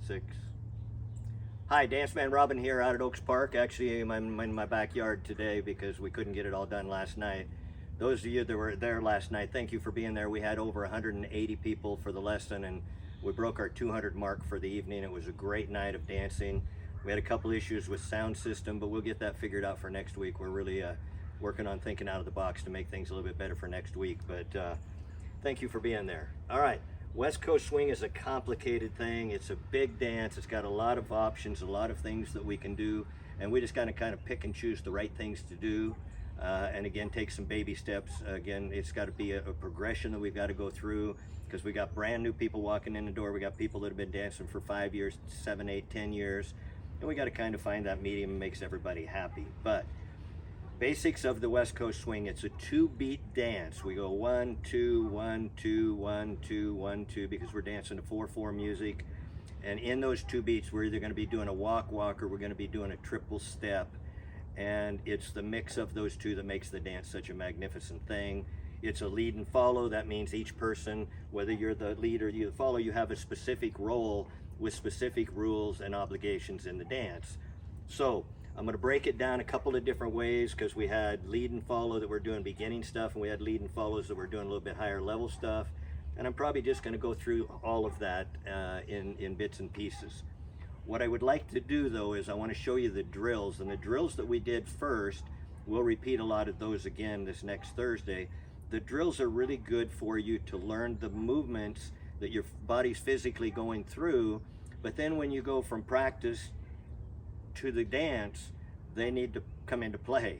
6. Hi, Dance Man Robin here out at Oaks Park. Actually, I'm in my backyard today because we couldn't get it all done last night. Those of you that were there last night, thank you for being there. We had over 180 people for the lesson, and we broke our 200 mark for the evening. It was a great night of dancing. We had a couple issues with sound system, but we'll get that figured out for next week. We're really working on thinking out of the box to make things a little bit better for next week, but thank you for being there. All right. West Coast swing is a complicated thing. It's a big dance. It's got a lot of options, a lot of things that we can do, and we just got to kind of pick and choose the right things to do. And again, take some baby steps. Again, it's got to be a progression that we've got to go through, because we got brand new people walking in the door. We got people that have been dancing for 5 years, 7, 8, 10 years, and we got to kind of find that medium that makes everybody happy. But basics of the West Coast swing, it's a 2-beat dance. We go 1, 2, 1, 2, 1, 2, 1, 2, because we're dancing to 4/4 music. And in those 2 beats, we're either going to be doing a walk, or we're going to be doing a triple step. And it's the mix of those two that makes the dance such a magnificent thing. It's a lead and follow. That means each person, whether you're the lead or you follow, you have a specific role with specific rules and obligations in the dance. So I'm going to break it down a couple of different ways, because we had lead and follow that we're doing beginning stuff, and we had lead and follows that we're doing a little bit higher level stuff. And I'm probably just going to go through all of that in bits and pieces. What I would like to do, though, is I want to show you the drills. And the drills that we did first, we'll repeat a lot of those again this next Thursday. The drills are really good for you to learn the movements that your body's physically going through. But then when you go from practice to the dance, they need to come into play.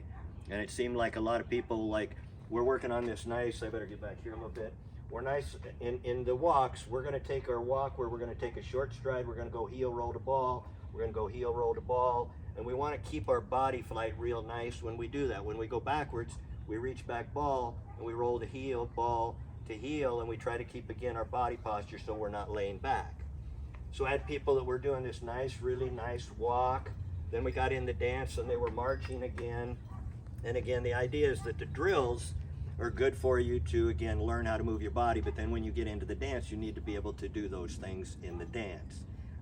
And it seemed like a lot of people, like, we're working on this nice, I better get back here a little bit. We're nice in the walks. We're going to take our walk where we're going to take a short stride. We're going to go heel roll to ball. We're going to go heel roll to ball. And we want to keep our body flight real nice when we do that. When we go backwards, we reach back ball and we roll to heel, ball to heel, and we try to keep, again, our body posture so we're not laying back. So I had people that were doing this nice, really nice walk. Then we got in the dance and they were marching again. And again, the idea is that the drills are good for you to, again, learn how to move your body, but then when you get into the dance, you need to be able to do those things in the dance.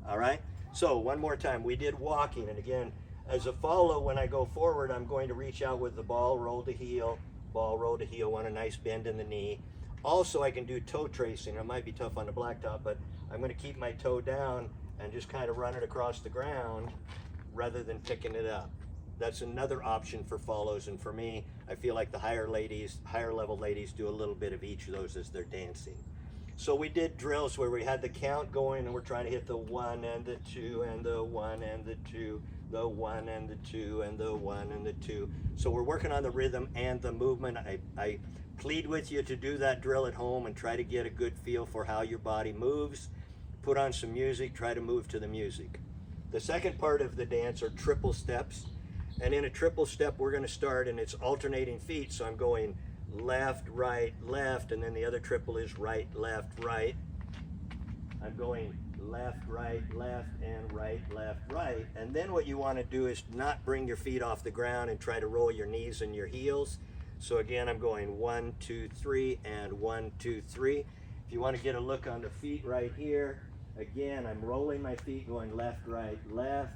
All right? So one more time, we did walking, and again, as a follow, when I go forward, I'm going to reach out with the ball, roll to heel, ball, roll to heel, want a nice bend in the knee. Also, I can do toe tracing. It might be tough on the blacktop, but I'm going to keep my toe down and just kind of run it across the ground rather than picking it up. That's another option for follows, and for me, I feel like the higher level ladies do a little bit of each of those as they're dancing. So we did drills where we had the count going, and we're trying to hit the 1 and the 2 and the 1 and the 2, the 1 and the 2 and the 1 and the 2. So we're working on the rhythm and the movement. I plead with you to do that drill at home and try to get a good feel for how your body moves. Put on some music, try to move to the music. The second part of the dance are triple steps. And in a triple step, we're going to start, and it's alternating feet. So I'm going left, right, left, and then the other triple is right, left, right. I'm going left, right, left, and right, left, right. And then what you want to do is not bring your feet off the ground and try to roll your knees and your heels. So again, I'm going 1, 2, 3, and 1, 2, 3. If you want to get a look on the feet right here, again, I'm rolling my feet, going left, right, left,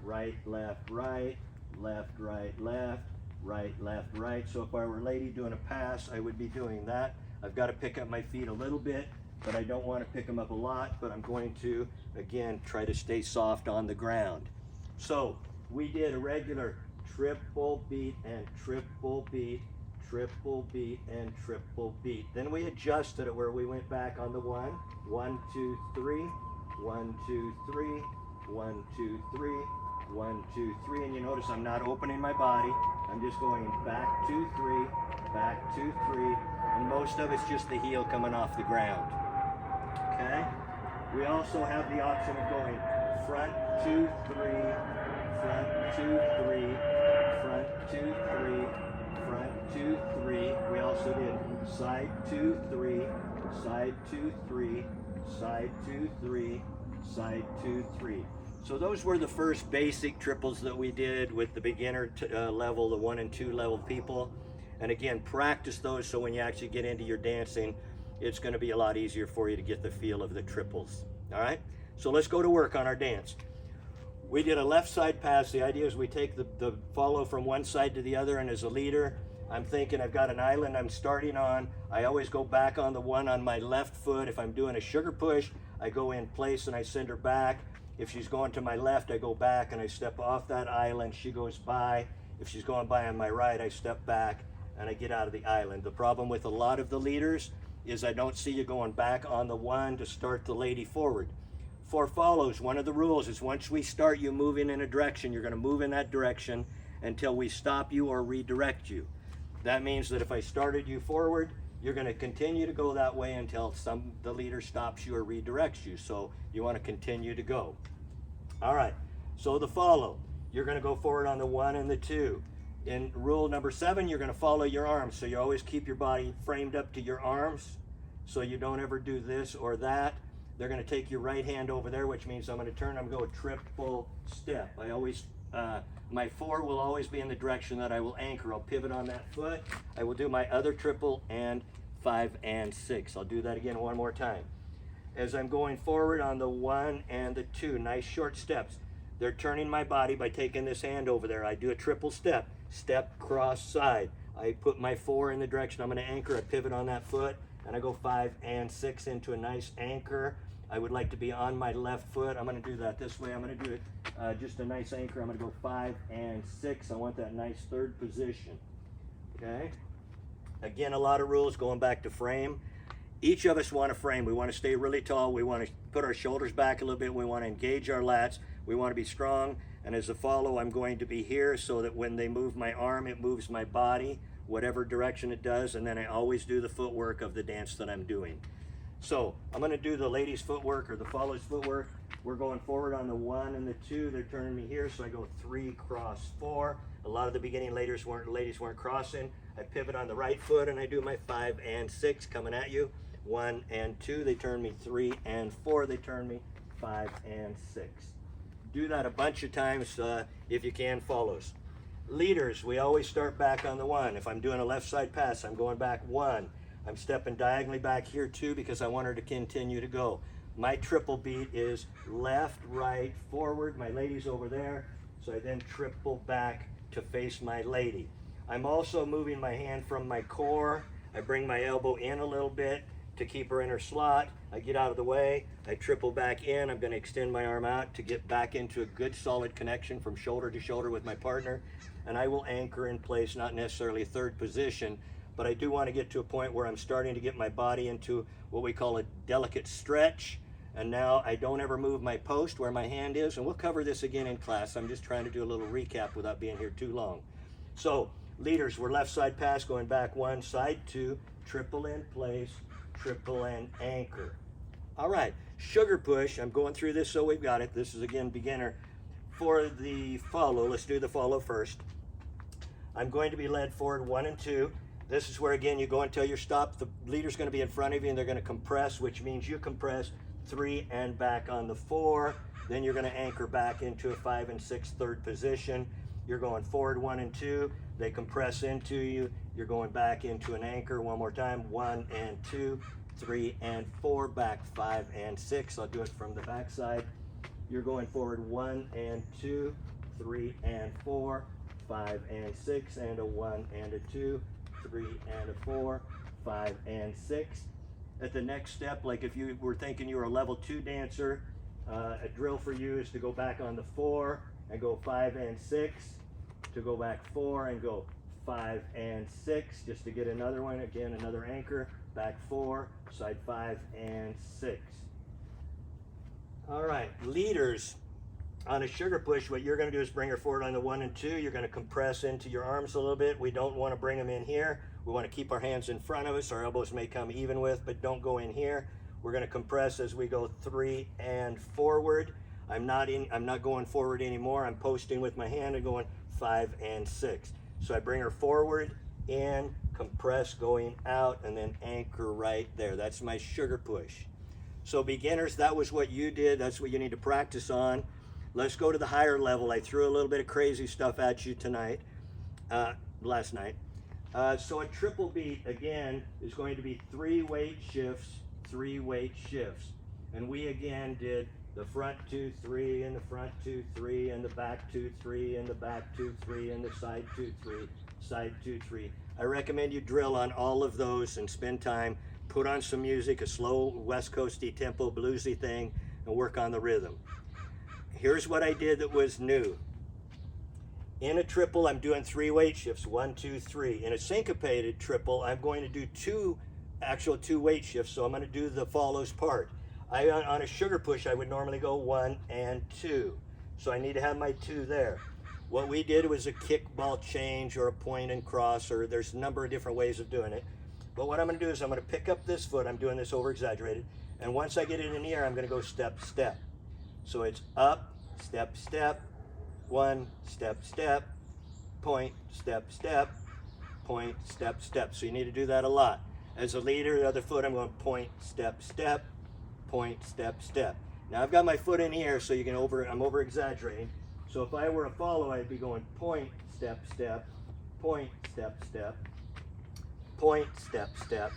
right, left, right, left, right, left, right, left, right. So if I were a lady doing a pass, I would be doing that. I've got to pick up my feet a little bit, but I don't want to pick them up a lot, but I'm going to, again, try to stay soft on the ground. So we did a regular triple beat and triple beat, triple beat and triple beat. Then we adjusted it where we went back on the 1, 1, 2, 3, 1, 2, 3, 1, 2, 3, 1, 2, 3, and you notice I'm not opening my body. I'm just going back 2, 3, back 2, 3, and most of it's just the heel coming off the ground. Okay? We also have the option of going front 2, 3, front 2, 3, front 2, 3, front 2, 3. We also did side 2, 3, side 2, 3, side 2, 3, side 2, 3. So those were the first basic triples that we did with the beginner level, the 1 and 2 level people. And again, practice those so when you actually get into your dancing, it's going to be a lot easier for you to get the feel of the triples. All right? So let's go to work on our dance. We did a left side pass. The idea is we take the follow from one side to the other, and as a leader, I'm thinking I've got an island I'm starting on. I always go back on the one on my left foot. If I'm doing a sugar push, I go in place and I send her back. If she's going to my left, I go back and I step off that island. She goes by. If she's going by on my right, I step back and I get out of the island. The problem with a lot of the leaders is I don't see you going back on the one to start the lady forward. For follows, one of the rules is once we start you moving in a direction, you're going to move in that direction until we stop you or redirect you. That means that if I started you forward, you're going to continue to go that way until the leader stops you or redirects you. So you want to continue to go. All right, so the follow, you're going to go forward on the 1 and the 2. In rule number 7, you're going to follow your arms. So you always keep your body framed up to your arms so you don't ever do this or that. They're going to take your right hand over there, which means I'm going to turn, I'm going to go triple step. I always, my 4 will always be in the direction that I will anchor. I'll pivot on that foot. I will do my other triple and 5 and 6. I'll do that again one more time. As I'm going forward on the 1 and the 2, nice short steps. They're turning my body by taking this hand over there. I do a triple step, step, cross, side. I put my 4 in the direction I'm going to anchor. I pivot on that foot, and I go 5 and 6 into a nice anchor. I would like to be on my left foot. I'm going to do that this way. I'm going to do it just a nice anchor. I'm going to go 5 and 6. I want that nice third position. Okay? Again, a lot of rules going back to frame. Each of us want to frame. We want to stay really tall. We want to put our shoulders back a little bit. We want to engage our lats. We want to be strong. And as a follow, I'm going to be here so that when they move my arm, it moves my body, whatever direction it does. And then I always do the footwork of the dance that I'm doing. So I'm going to do the ladies' footwork or the follow's footwork. We're going forward on the 1 and the 2. They're turning me here, so I go 3, cross, 4. A lot of the beginning ladies weren't crossing. I pivot on the right foot and I do my 5 and 6 coming at you. 1 and 2, they turn me 3 and 4. They turn me 5 and 6. Do that a bunch of times if you can. Follows. Leaders, we always start back on the 1. If I'm doing a left side pass, I'm going back 1. I'm stepping diagonally back here 2 because I want her to continue to go. My triple beat is left, right, forward. My lady's over there, so I then triple back to face my lady. I'm also moving my hand from my core. I bring my elbow in a little bit to keep her in her slot. I get out of the way. I triple back in. I'm going to extend my arm out to get back into a good solid connection from shoulder to shoulder with my partner. And I will anchor in place, not necessarily a third position, but I do want to get to a point where I'm starting to get my body into what we call a delicate stretch. And now I don't ever move my post where my hand is. And we'll cover this again in class. I'm just trying to do a little recap without being here too long. So leaders, we're left side pass, going back 1, side 2, triple in place, triple and anchor. All right, sugar push. I'm going through this so we've got it. This is again beginner. For the follow, let's do the follow first. I'm going to be led forward 1 and 2. This is where again you go until you're stopped. The leader's going to be in front of you and they're going to compress, which means you compress 3 and back on the 4. Then you're going to anchor back into a 5 and 6 third position. You're going forward 1 and 2. They compress into you. You're going back into an anchor one more time. 1 and 2, 3 and 4, back 5 and 6. I'll do it from the back side. You're going forward 1 and 2, 3 and 4, 5 and 6, and a 1 and a 2, 3 and a 4, 5 and 6. At the next step, like if you were thinking you were a level 2 dancer, a drill for you is to go back on the 4 and go 5 and 6, to go back 4 and go 5 and 6, just to get another one. Again, another anchor, back 4, side 5 and 6. All right, leaders, on a sugar push, what you're going to do is bring her forward on the 1 and 2. You're going to compress into your arms a little bit. We don't want to bring them in here. We want to keep our hands in front of us. Our elbows may come even with, but don't go in here. We're going to compress as we go 3 and forward. I'm not going forward anymore. I'm posting with my hand and going 5 and 6. So I bring her forward, in, compress, going out, and then anchor right there. That's my sugar push. So beginners, that was what you did. That's what you need to practice on. Let's go to the higher level. I threw a little bit of crazy stuff at you tonight, last night. So a triple beat, again, is going to be 3 weight shifts, 3 weight shifts. And we, again, did the front 2, 3, and the front 2, 3, and the back 2, 3, and the back 2, 3, and the side 2, 3, side 2, 3. I recommend you drill on all of those and spend time, put on some music, a slow West Coasty tempo bluesy thing, and work on the rhythm. Here's what I did that was new. In a triple, I'm doing 3 weight shifts, 1, 2, 3. In a syncopated triple, I'm going to do 2 weight shifts, so I'm going to do the follows part. On a sugar push, I would normally go 1 and 2. So I need to have my 2 there. What we did was a kickball change or a point and cross, or there's a number of different ways of doing it. But what I'm going to do is I'm going to pick up this foot. I'm doing this over exaggerated. And once I get it in the air, I'm going to go step, step. So it's up, step, step, 1, step, step, point, step, step, point, step, step. So you need to do that a lot. As a leader, the other foot, I'm going point, step, step, point, step, step. Now I've got my foot in here, so I'm over exaggerating. So if I were a follow, I'd be going point, step, step, point, step, step, point, step, step,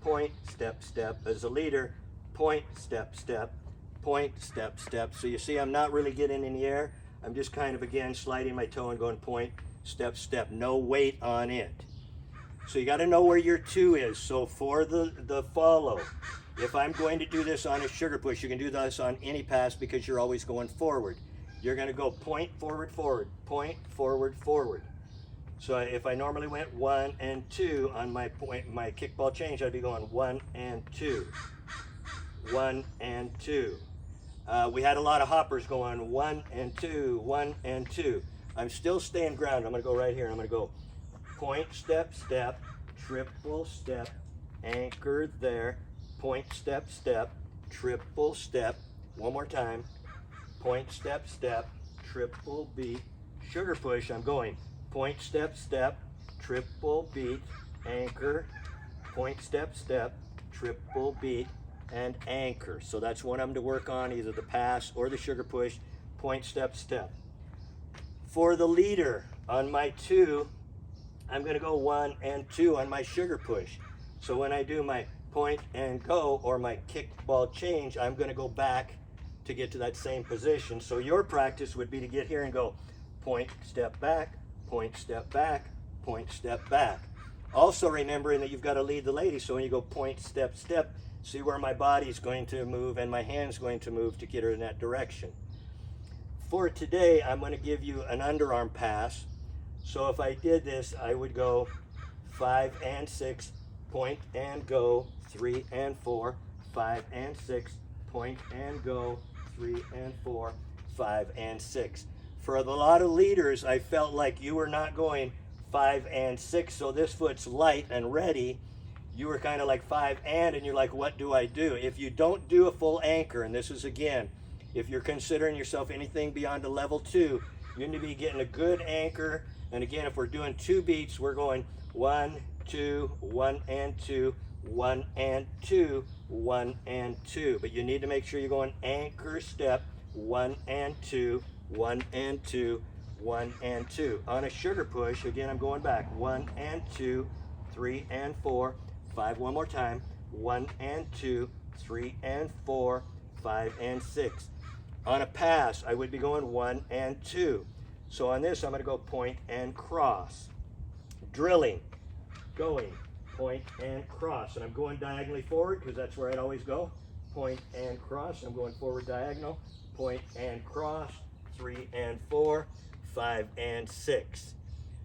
point, step, step. As a leader, point, step, step, point, step, step. So you see I'm not really getting in the air. I'm just kind of, again, sliding my toe and going point, step, step. No weight on it. So you got to know where your 2 is. So for the follow, if I'm going to do this on a sugar push, you can do this on any pass because you're always going forward. You're going to go point, forward, forward, point, forward, forward. So if I normally went 1 and 2 on my kickball change, I'd be going 1 and 2, 1 and 2. We had a lot of hoppers going 1 and 2, 1 and 2. I'm still staying grounded. I'm going to go right here. I'm going to go point, step, step, triple step, anchor there, point, step, step, triple step. One more time. Point, step, step, triple beat, sugar push. I'm going point, step, step, triple beat, anchor, point, step, step, triple beat, and anchor. So that's one of them to work on, either the pass or the sugar push, point, step, step. For the leader, on my 2, I'm going to go 1 and 2 on my sugar push. So when I do my point and go, or my kickball change, I'm going to go back to get to that same position. So your practice would be to get here and go point, step back, point, step back, point, step back. Also remembering that you've got to lead the lady. So when you go point, step, step, see where my body's going to move and my hand's going to move to get her in that direction. For today, I'm going to give you an underarm pass. So if I did this, I would go 5 and 6, point and go, 3 and 4, 5 and 6, point and go, 3 and 4, 5 and 6. For a lot of leaders, I felt like you were not going 5 and 6, so this foot's light and ready. You were kind of like 5 and you're like, what do I do? If you don't do a full anchor, and this is again, if you're considering yourself anything beyond a level 2, you need to be getting a good anchor. And again, if we're doing 2 beats, we're going 1, 2, 1 and 2, 1 and 2, 1 and 2. But you need to make sure you're going anchor step, 1 and 2, 1 and 2, 1 and 2. On a sugar push, again, I'm going back, 1 and 2, 3 and 4, 5, one more time, 1 and 2, 3 and 4, 5 and 6. On a pass, I would be going 1 and 2. So on this, I'm going to go point and cross. Drilling, going, point and cross. And I'm going diagonally forward because that's where I'd always go. Point and cross. I'm going forward diagonal. Point and cross. 3 and 4, 5 and 6.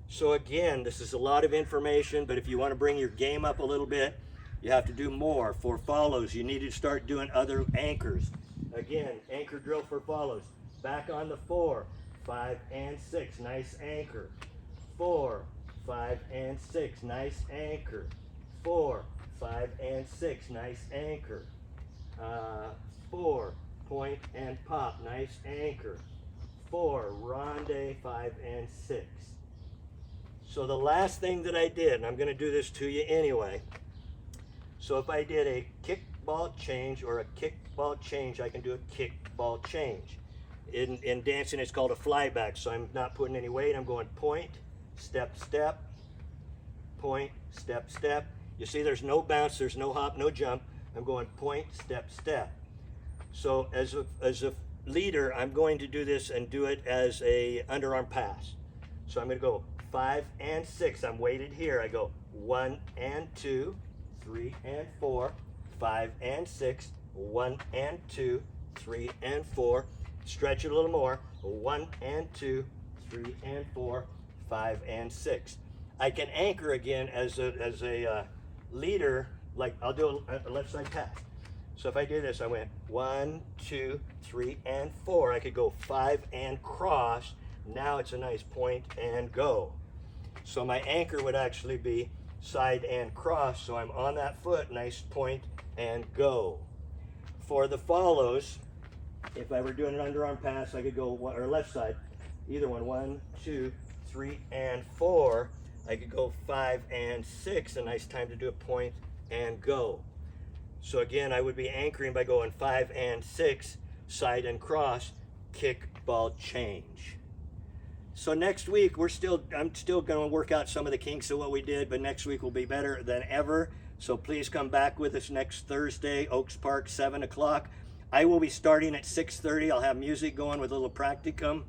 So again, this is a lot of information, but if you want to bring your game up a little bit, you have to do more. For follows, you need to start doing other anchors. Again, anchor drill for follows. Back on the 4, 5 and 6, nice anchor. 4, 5 and 6, nice anchor. 4, 5 and 6, nice anchor. 4, point and pop, nice anchor. 4, ronde, 5 and 6. So the last thing that I did, and I'm going to do this to you anyway. So if I did a kickball change or a kickball change, I can do a kickball change. In dancing, it's called a flyback, so I'm not putting any weight. I'm going point, step, step, point, step, step. You see there's no bounce, there's no hop, no jump. I'm going point, step, step. So as a leader, I'm going to do this and do it as a underarm pass. So I'm going to go 5 and 6. I'm weighted here. I go 1 and 2, 3 and 4, 5 and 6, 1 and 2, 3 and 4. Stretch it a little more. 1 and 2, 3 and 4, 5 and 6. I can anchor again as a leader, like I'll do a left side pass. So if I do this, I went 1, 2, 3 and 4. I could go 5 and cross. Now it's a nice point and go. So my anchor would actually be side and cross. So I'm on that foot, nice point and go. For the follows, if I were doing an underarm pass, I could go or left side, either one, 1, 2, 3 and 4. I could go 5 and 6. A nice time to do a point and go. So again, I would be anchoring by going 5 and 6, side and cross, kick, ball, change. So next week, I'm still going to work out some of the kinks of what we did, but next week will be better than ever. So please come back with us next Thursday, Oaks Park, 7 o'clock. I will be starting at 6:30. I'll have music going with a little practicum.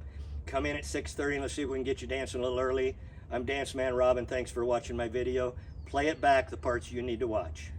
Come in at 6:30 and let's see if we can get you dancing a little early. I'm Dance Man Robin. Thanks for watching my video. Play it back, the parts you need to watch.